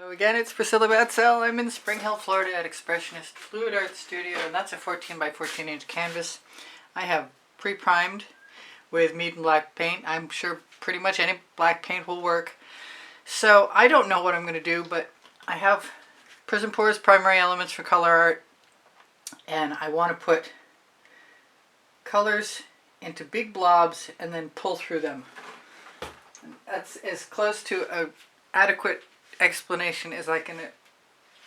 Hello again, it's Priscilla Batzell. I'm in Spring Hill, Florida at Expressionist Fluid Art Studio, and that's a 14 by 14 inch canvas. I have pre-primed with medium black paint. I'm sure pretty much any black paint will work. So I don't know what I'm going to do, but I have Prizm Pours Primary Elements for Colourarte, and I want to put colors into big blobs and then pull through them. And that's as close to an adequate explanation as I can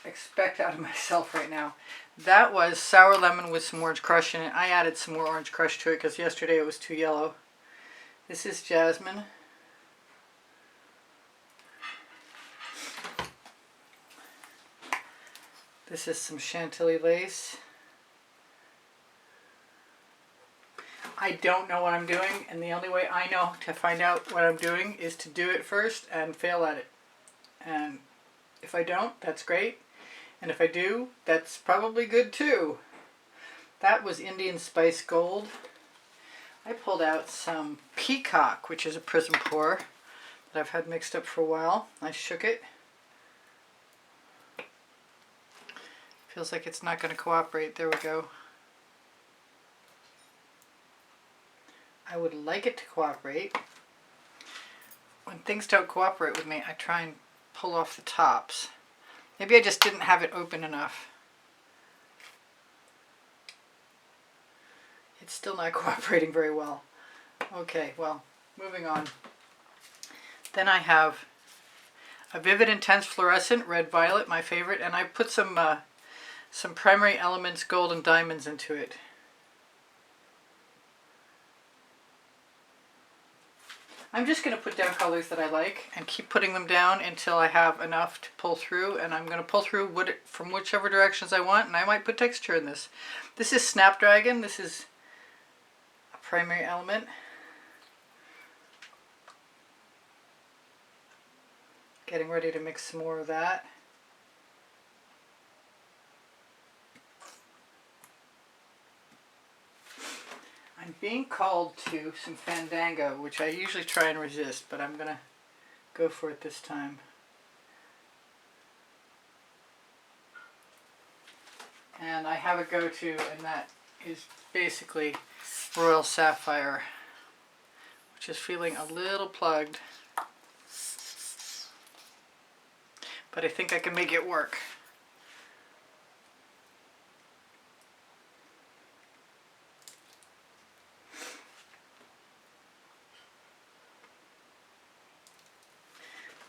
expect out of myself right now. That was sour lemon with some orange crush in it. I added some more orange crush to it because yesterday it was too yellow. This is jasmine. This is some Chantilly lace. I don't know what I'm doing, and the only way I know to find out what I'm doing is to do it first and fail at it. And if I don't, that's great. And if I do, that's probably good too. That was Indian Spice Gold. I pulled out some Peacock, which is a Prizm pour that I've had mixed up for a while. I shook it. Feels like it's not going to cooperate. There we go. I would like it to cooperate. When things don't cooperate with me, I try and pull off the tops. Maybe I just didn't have it open enough. It's still not cooperating very well. Okay, well, moving on. Then I have a Vivid Intense Fluorescent, Red Violet, my favorite, and I put some Primary Elements Gold and Diamonds into it. I'm just going to put down colors that I like and keep putting them down until I have enough to pull through, and I'm going to pull through from whichever directions I want, and I might put texture in this. This is Snapdragon. This is a primary element. Getting ready to mix some more of that. I'm being called to some Fandango, which I usually try and resist, but I'm going to go for it this time. And I have a go-to, and that is basically Royal Sapphire, which is feeling a little plugged. But I think I can make it work.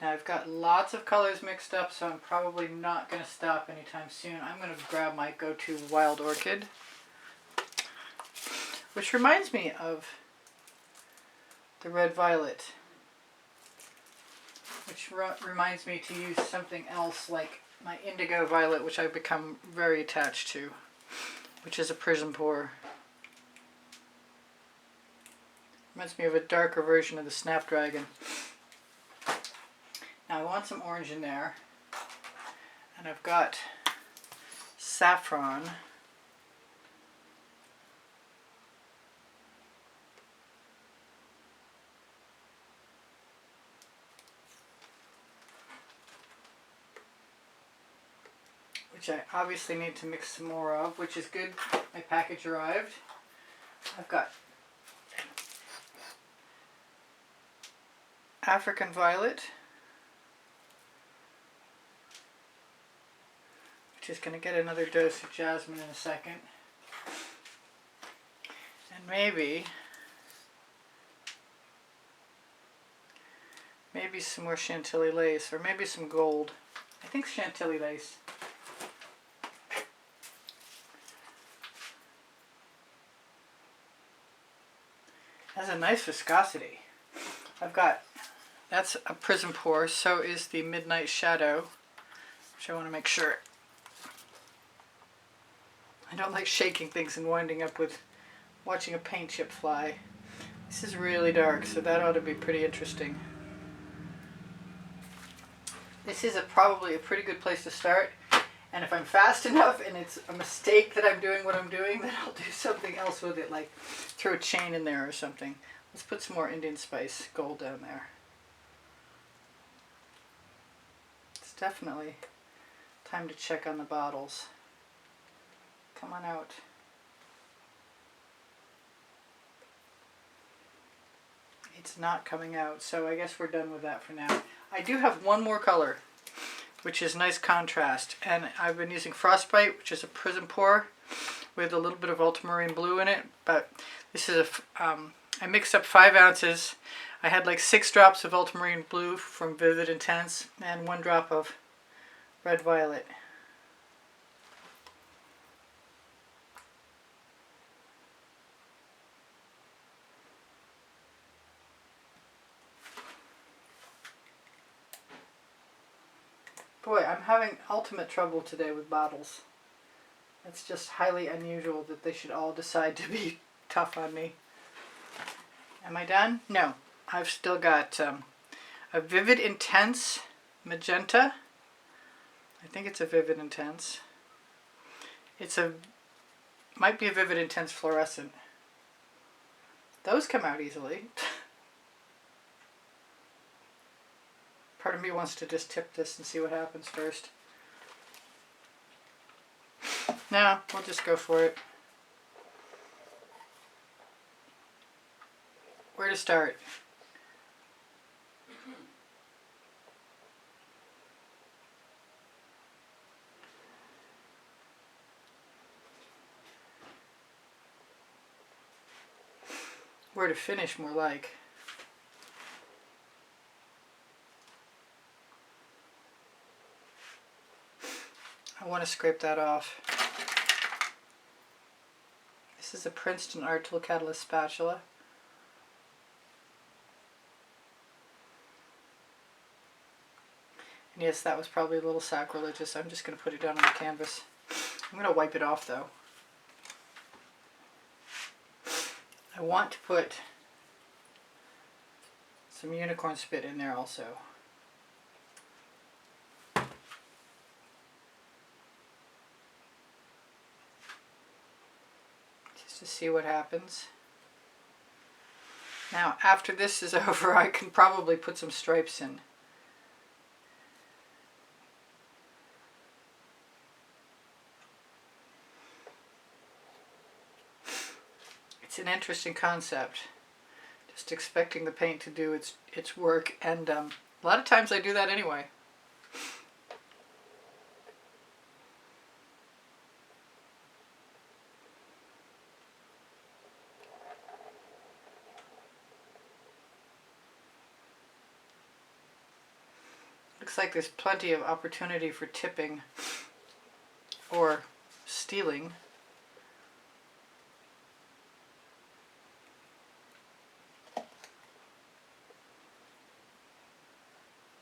Now I've got lots of colors mixed up, so I'm probably not going to stop anytime soon. I'm going to grab my go-to Wild Orchid, which reminds me of the Red Violet, which reminds me to use something else like my Indigo Violet, which I've become very attached to, which is a Prizm pour. Reminds me of a darker version of the Snapdragon. Now I want some orange in there, and I've got saffron. Which I obviously need to mix some more of, which is good. My package arrived. I've got African Violet, just going to get another dose of jasmine in a second. And maybe some more Chantilly lace, or maybe some gold. I think Chantilly lace. Has a nice viscosity. That's a Prizm pour, so is the Midnight Shadow, which I want to make sure. I don't like shaking things and winding up with watching a paint chip fly. This is really dark, so that ought to be pretty interesting. This is probably a pretty good place to start, and if I'm fast enough and it's a mistake that I'm doing what I'm doing, then I'll do something else with it, like throw a chain in there or something. Let's put some more Indian Spice Gold down there. It's It's definitely time to check on the bottles. Come on out. It's not coming out, so I guess we're done with that for now. I do have one more color, which is nice contrast, and I've been using Frostbite, which is a Prizm pour with a little bit of ultramarine blue in it, but this is I mixed up 5 ounces. I had like 6 drops of ultramarine blue from Vivid Intense and 1 drop of Red Violet. Boy, I'm having ultimate trouble today with bottles. It's just highly unusual that they should all decide to be tough on me. Am I done? No. I've still got a Vivid Intense Magenta. I think it's a Vivid Intense. Might be a Vivid Intense Fluorescent. Those come out easily. Part of me wants to just tip this and see what happens first. No, we'll just go for it. Where to start? Where to finish, more like. I want to scrape that off. This is a Princeton Art Tool Catalyst spatula. And yes, that was probably a little sacrilegious. I'm just going to put it down on the canvas. I'm going to wipe it off though. I want to put some unicorn spit in there also. Just to see what happens. Now, after this is over, I can probably put some stripes in. It's an interesting concept. Just expecting the paint to do its work, and a lot of times I do that anyway. Looks like there's plenty of opportunity for tipping or stealing.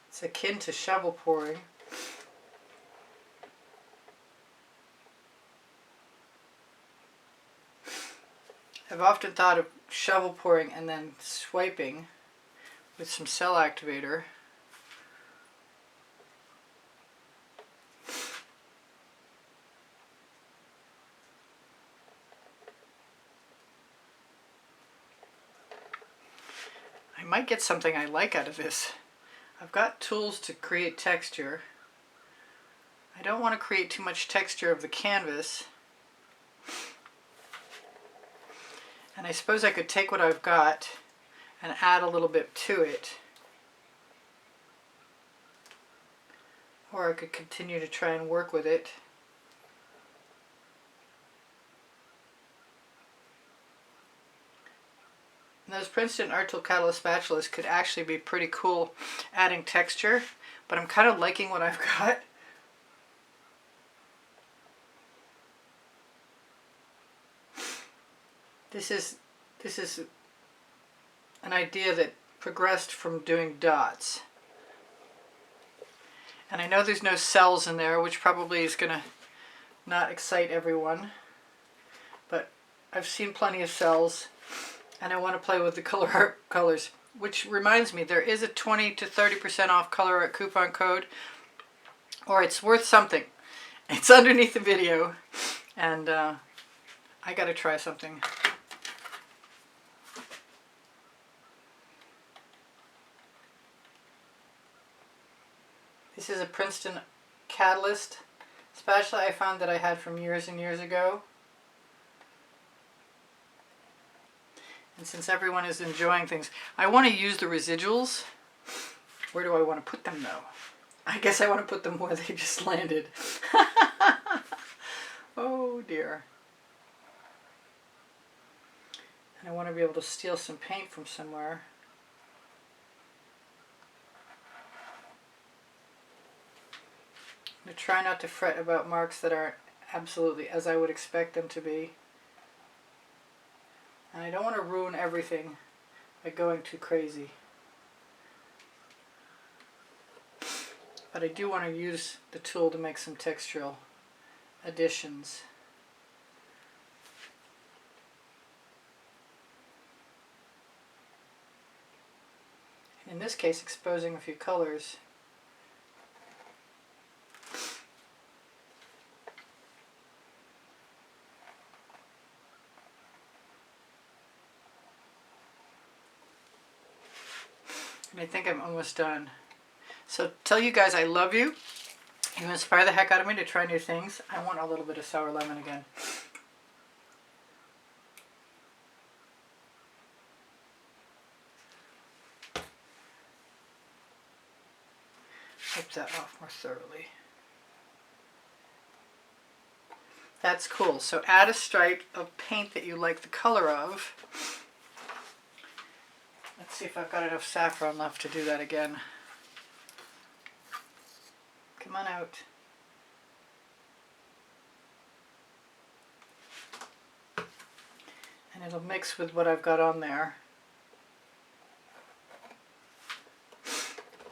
It's akin to shovel pouring. I've often thought of shovel pouring and then swiping with some cell activator. I might get something I like out of this. I've got tools to create texture. I don't want to create too much texture of the canvas. And I suppose I could take what I've got and add a little bit to it. Or I could continue to try and work with it. And those Princeton Art Tool Catalyst spatulas could actually be pretty cool adding texture, but I'm kind of liking what I've got. This is an idea that progressed from doing dots. And I know there's no cells in there, which probably is going to not excite everyone, but I've seen plenty of cells. And I want to play with the Colourarte colors, which reminds me, there is a 20 to 30% off Colourarte coupon code, or it's worth something. It's underneath the video, and I got to try something. This is a Princeton Catalyst spatula I found that I had from years and years ago. And since everyone is enjoying things, I want to use the residuals. Where do I want to put them though? I guess I want to put them where they just landed. Oh dear. And I want to be able to steal some paint from somewhere. I'm going to try not to fret about marks that aren't absolutely as I would expect them to be. And I don't want to ruin everything by going too crazy. But I do want to use the tool to make some textural additions. In this case, exposing a few colors. And I think I'm almost done. So tell you guys I love you. You inspire the heck out of me to try new things. I want a little bit of sour lemon again. Wipe that off more thoroughly. That's cool. So add a stripe of paint that you like the color of. Let's see if I've got enough saffron left to do that again. Come on out. And it'll mix with what I've got on there.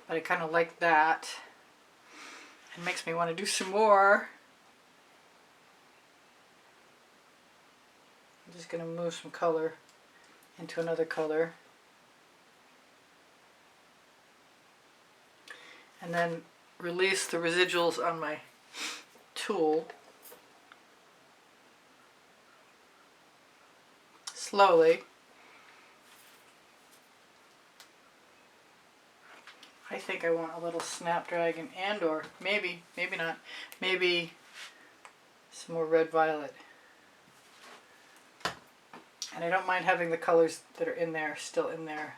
But I kind of like that. It makes me want to do some more. I'm just going to move some color into another color. And then release the residuals on my tool. Slowly. I think I want a little Snapdragon and or maybe not, maybe some more Red Violet. And I don't mind having the colors that are in there still in there.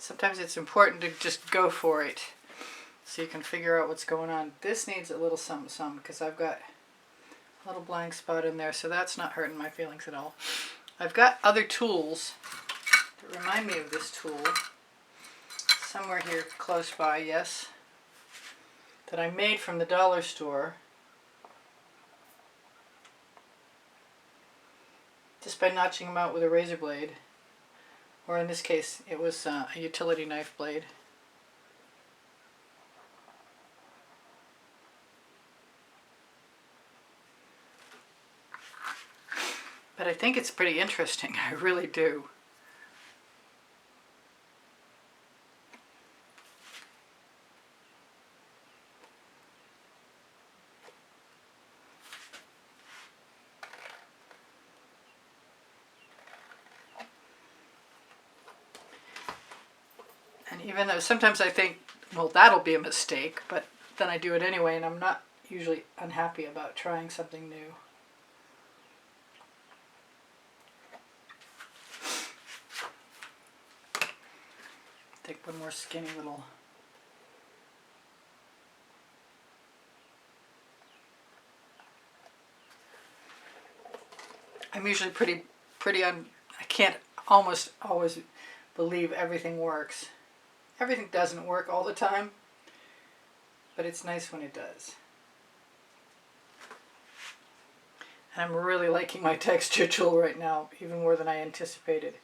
Sometimes it's important to just go for it so you can figure out what's going on. This needs a little something because I've got a little blank spot in there, so that's not hurting my feelings at all. I've got other tools that remind me of this tool somewhere here close by, yes, that I made from the dollar store just by notching them out with a razor blade. Or in this case, it was a utility knife blade. But I think it's pretty interesting, I really do. And even though sometimes I think, well, that'll be a mistake, but then I do it anyway, and I'm not usually unhappy about trying something new. Take one more skinny little. I'm usually pretty I can't almost always believe everything works. Everything doesn't work all the time, but it's nice when it does. And I'm really liking my texture tool right now, even more than I anticipated.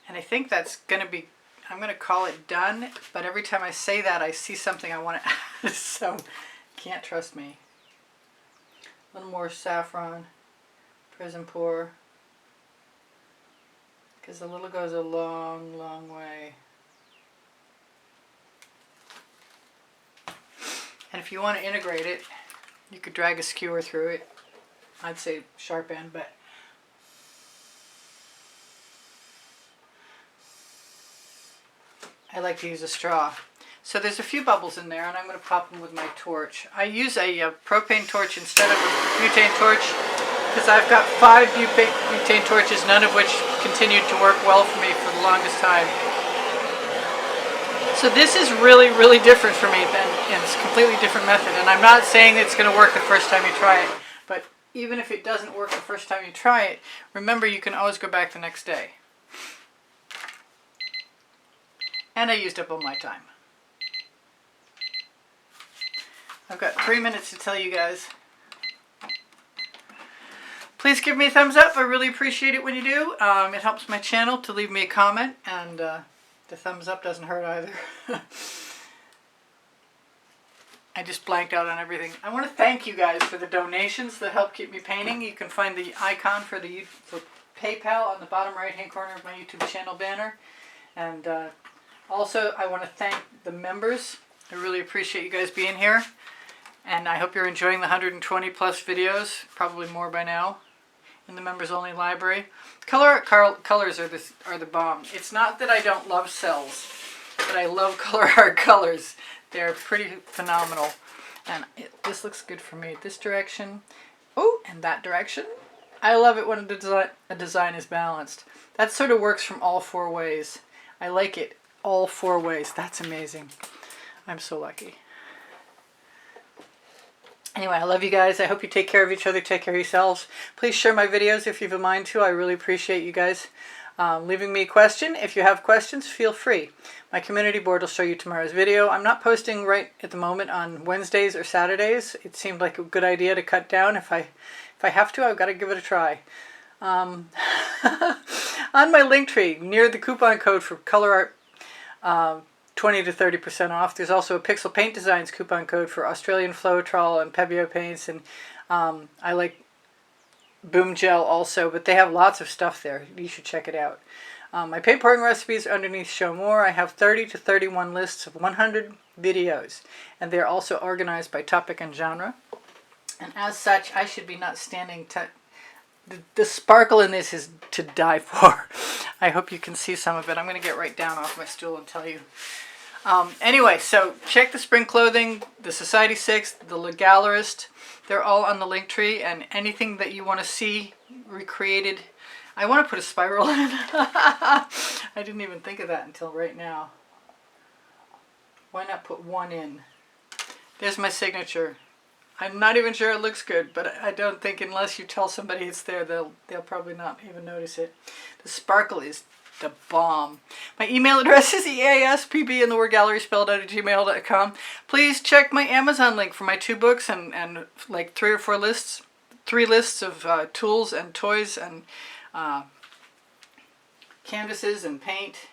And I think that's going to be, I'm going to call it done, but every time I say that I see something I want to add, so can't trust me. A little more saffron, Prizm pour, because a little goes a long, long way. And if you want to integrate it, you could drag a skewer through it. I'd say sharp end, but I like to use a straw. So there's a few bubbles in there, and I'm going to pop them with my torch. I use a propane torch instead of a butane torch because I've got 5 butane torches, none of which continued to work well for me for the longest time. So this is really, really different for me, and it's a completely different method. And I'm not saying it's going to work the first time you try it, but even if it doesn't work the first time you try it, remember you can always go back the next day. And I used up all my time. I've got 3 minutes to tell you guys. Please give me a thumbs up. I really appreciate it when you do. It helps my channel to leave me a comment, and the thumbs up doesn't hurt either. I just blanked out on everything. I want to thank you guys for the donations that help keep me painting. You can find the icon for PayPal on the bottom right hand corner of my YouTube channel banner. And also I want to thank the members. I really appreciate you guys being here. And I hope you're enjoying the 120 plus videos, probably more by now, in the members only library. Colors are the bomb. It's not that I don't love cells, but I love Colourarte colors. They're pretty phenomenal. And this looks good for me. This direction. Oh, and that direction. I love it when a design is balanced. That sort of works from all 4 ways. I like it all 4 ways. That's amazing. I'm so lucky. Anyway, I love you guys. I hope you take care of each other. Take care of yourselves. Please share my videos if you have a mind to. I really appreciate you guys leaving me a question. If you have questions, feel free. My community board will show you tomorrow's video. I'm not posting right at the moment on Wednesdays or Saturdays. It seemed like a good idea to cut down. If I have to, I've got to give it a try. On my Linktree, near the coupon code for Colourarte, 20 to 30% off. There's also a Pixel Paint Designs coupon code for Australian Floetrol and Pebeo paints, and I like Boom Gel also, but they have lots of stuff there. You should check it out. My paint pouring recipes are underneath Show More. I have 30 to 31 lists of 100 videos, and they're also organized by topic and genre. And as such, I should be not standing the sparkle in this is to die for. I hope you can see some of it. I'm going to get right down off my stool and tell you. Anyway, so check the spring clothing, the Society 6, the Legalerist. They're all on the Linktree, and anything that you want to see recreated. I want to put a spiral in. I didn't even think of that until right now. Why not put 1 in? There's my signature. I'm not even sure it looks good, but I don't think unless you tell somebody it's there, they'll probably not even notice it. The sparkle is the bomb. My email address is easpb in the word gallery spelled out at gmail.com. Please check my Amazon link for my 2 books and like 3 or 4 lists. 3 lists of tools and toys and canvases and paint.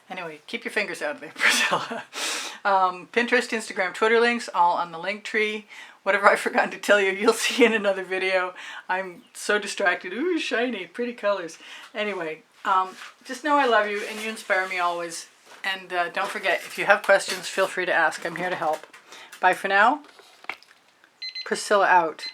Anyway, keep your fingers out of there, Priscilla. Pinterest, Instagram, Twitter links, all on the Linktree. Whatever I've forgotten to tell you, you'll see in another video. I'm so distracted. Ooh, shiny, pretty colors. Anyway, just know I love you and you inspire me always. And don't forget, if you have questions, feel free to ask. I'm here to help. Bye for now. Priscilla out.